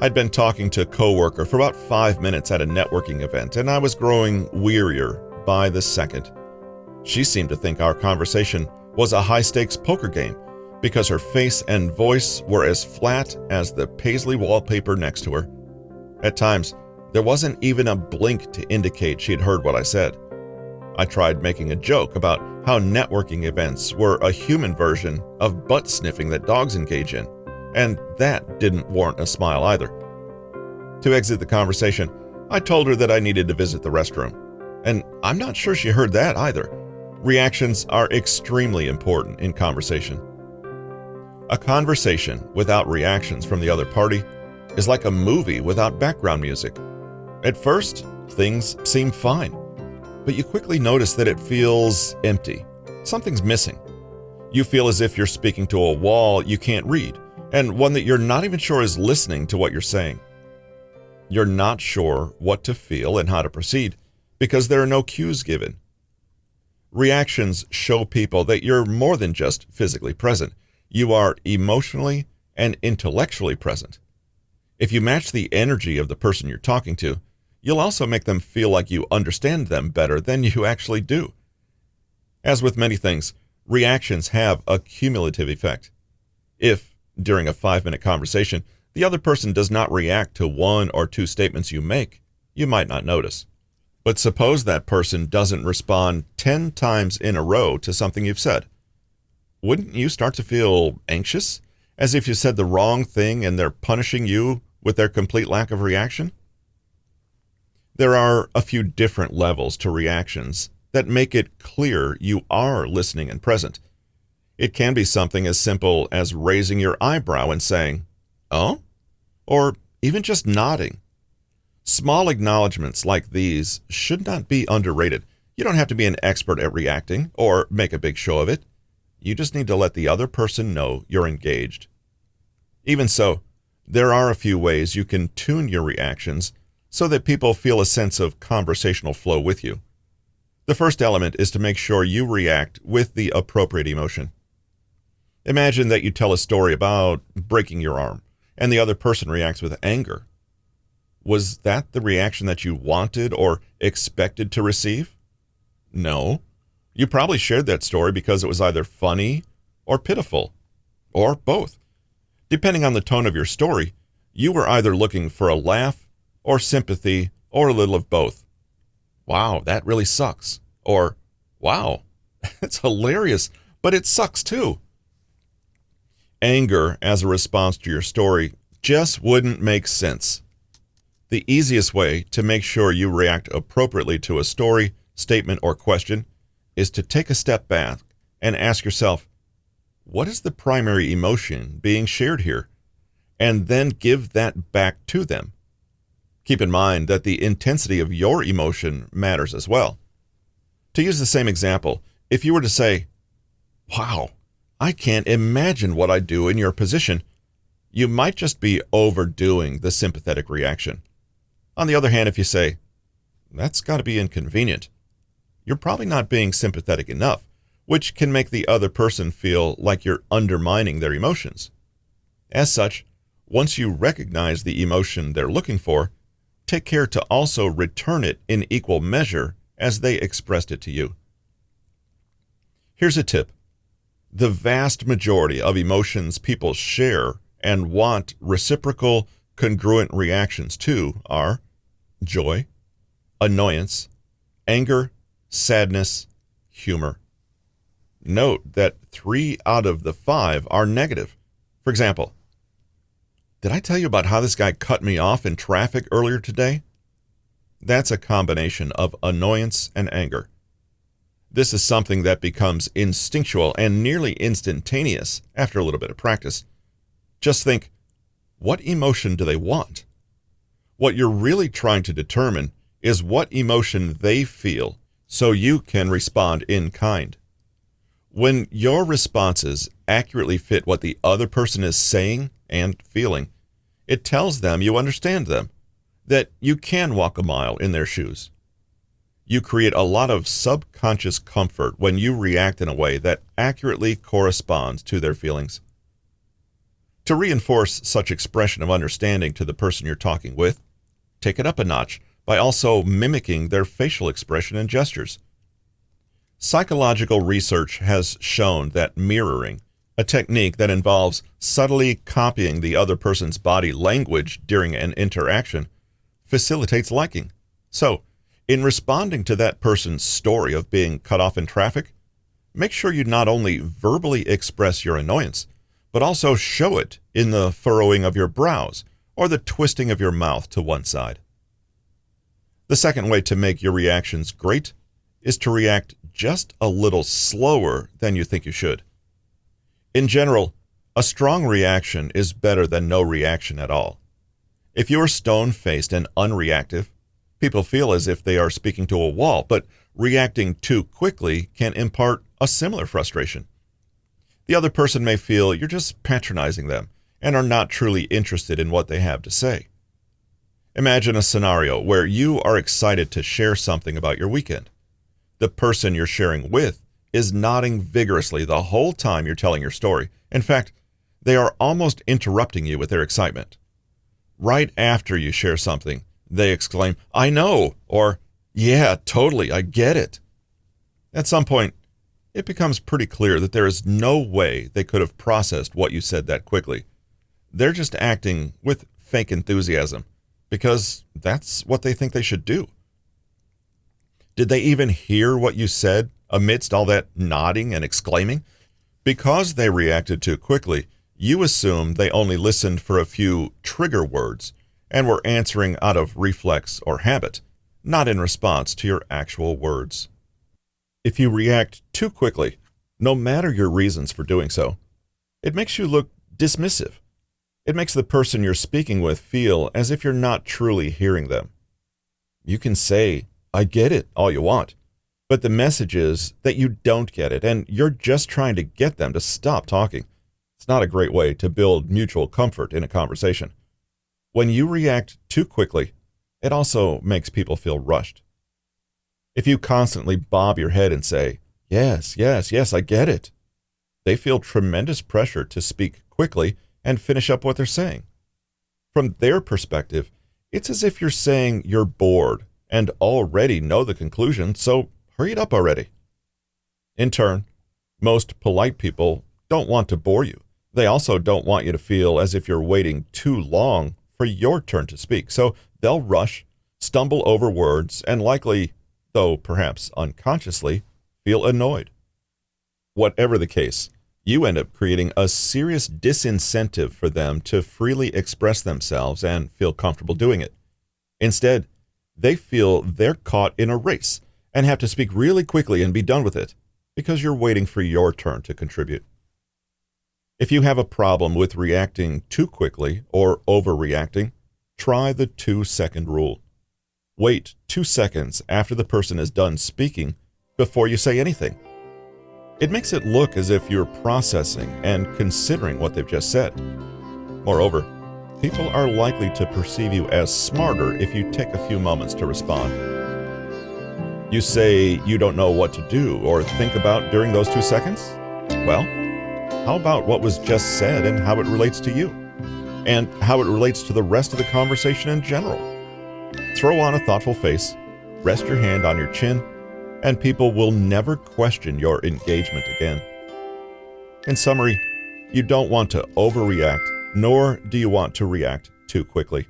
I'd been talking to a coworker for about 5 minutes at a networking event, and I was growing wearier by the second. She seemed to think our conversation was a high-stakes poker game because her face and voice were as flat as the paisley wallpaper next to her. At times, there wasn't even a blink to indicate she'd heard what I said. I tried making a joke about how networking events were a human version of butt-sniffing that dogs engage in, and that didn't warrant a smile either. To exit the conversation, I told her that I needed to visit the restroom, and I'm not sure she heard that either. Reactions are extremely important in conversation. A conversation without reactions from the other party is like a movie without background music. At first, things seem fine, but you quickly notice that it feels empty. Something's missing. You feel as if you're speaking to a wall you can't read, and one that you're not even sure is listening to what you're saying. You're not sure what to feel and how to proceed because there are no cues given. Reactions show people that you're more than just physically present. You are emotionally and intellectually present. If you match the energy of the person you're talking to, you'll also make them feel like you understand them better than you actually do. As with many things, reactions have a cumulative effect. If, during a 5-minute conversation, the other person does not react to 1 or 2 statements you make, you might not notice. But suppose that person doesn't respond 10 times in a row to something you've said. Wouldn't you start to feel anxious, as if you said the wrong thing and they're punishing you with their complete lack of reaction? There are a few different levels to reactions that make it clear you are listening and present. It can be something as simple as raising your eyebrow and saying, "Oh?" or even just nodding. Small acknowledgments like these should not be underrated. You don't have to be an expert at reacting or make a big show of it. You just need to let the other person know you're engaged. Even so, there are a few ways you can tune your reactions so that people feel a sense of conversational flow with you. The first element is to make sure you react with the appropriate emotion. Imagine that you tell a story about breaking your arm, and the other person reacts with anger. Was that the reaction that you wanted or expected to receive? No. You probably shared that story because it was either funny or pitiful, or both. Depending on the tone of your story, you were either looking for a laugh or sympathy or a little of both. "Wow, that really sucks." Or, "Wow, it's hilarious, but it sucks too." Anger as a response to your story just wouldn't make sense. The easiest way to make sure you react appropriately to a story, statement, or question is to take a step back and ask yourself, what is the primary emotion being shared here? And then give that back to them. Keep in mind that the intensity of your emotion matters as well. To use the same example, if you were to say, "Wow, I can't imagine what I'd do in your position," you might just be overdoing the sympathetic reaction. On the other hand, if you say, "That's got to be inconvenient," you're probably not being sympathetic enough, which can make the other person feel like you're undermining their emotions. As such, once you recognize the emotion they're looking for, take care to also return it in equal measure as they expressed it to you. Here's a tip. The vast majority of emotions people share and want reciprocal, congruent reactions to are joy, annoyance, anger, sadness, humor. Note that 3 out of the 5 are negative. For example, "Did I tell you about how this guy cut me off in traffic earlier today?" That's a combination of annoyance and anger. This is something that becomes instinctual and nearly instantaneous after a little bit of practice. Just think, what emotion do they want? What you're really trying to determine is what emotion they feel so you can respond in kind. When your responses accurately fit what the other person is saying and feeling, it tells them you understand them, that you can walk a mile in their shoes. You create a lot of subconscious comfort when you react in a way that accurately corresponds to their feelings. To reinforce such expression of understanding to the person you're talking with, take it up a notch by also mimicking their facial expression and gestures. Psychological research has shown that mirroring, a technique that involves subtly copying the other person's body language during an interaction, facilitates liking. So, in responding to that person's story of being cut off in traffic, make sure you not only verbally express your annoyance, but also show it in the furrowing of your brows or the twisting of your mouth to one side. The second way to make your reactions great is to react just a little slower than you think you should. In general, a strong reaction is better than no reaction at all. If you are stone-faced and unreactive, people feel as if they are speaking to a wall, but reacting too quickly can impart a similar frustration. The other person may feel you're just patronizing them and are not truly interested in what they have to say. Imagine a scenario where you are excited to share something about your weekend. The person you're sharing with is nodding vigorously the whole time you're telling your story. In fact, they are almost interrupting you with their excitement. Right after you share something, they exclaim, "I know," or "Yeah, totally, I get it." At some point, it becomes pretty clear that there is no way they could have processed what you said that quickly. They're just acting with fake enthusiasm because that's what they think they should do. Did they even hear what you said amidst all that nodding and exclaiming? Because they reacted too quickly, you assume they only listened for a few trigger words and were answering out of reflex or habit, not in response to your actual words. If you react too quickly, no matter your reasons for doing so, it makes you look dismissive. It makes the person you're speaking with feel as if you're not truly hearing them. You can say, "I get it," all you want, but the message is that you don't get it and you're just trying to get them to stop talking. It's not a great way to build mutual comfort in a conversation. When you react too quickly, it also makes people feel rushed. If you constantly bob your head and say, "Yes, yes, yes, I get it," they feel tremendous pressure to speak quickly and finish up what they're saying. From their perspective, it's as if you're saying you're bored and already know the conclusion, so hurry it up already. In turn, most polite people don't want to bore you. They also don't want you to feel as if you're waiting too long for your turn to speak, so they'll rush, stumble over words, and likely, though perhaps unconsciously, feel annoyed. Whatever the case, you end up creating a serious disincentive for them to freely express themselves and feel comfortable doing it. Instead, they feel they're caught in a race and have to speak really quickly and be done with it because you're waiting for your turn to contribute. If you have a problem with reacting too quickly or overreacting, try the 2-second rule. Wait 2 seconds after the person is done speaking before you say anything. It makes it look as if you're processing and considering what they've just said. Moreover, people are likely to perceive you as smarter if you take a few moments to respond. You say you don't know what to do or think about during those 2 seconds? Well, how about what was just said and how it relates to you? And how it relates to the rest of the conversation in general? Throw on a thoughtful face, rest your hand on your chin, and people will never question your engagement again. In summary, you don't want to overreact, nor do you want to react too quickly.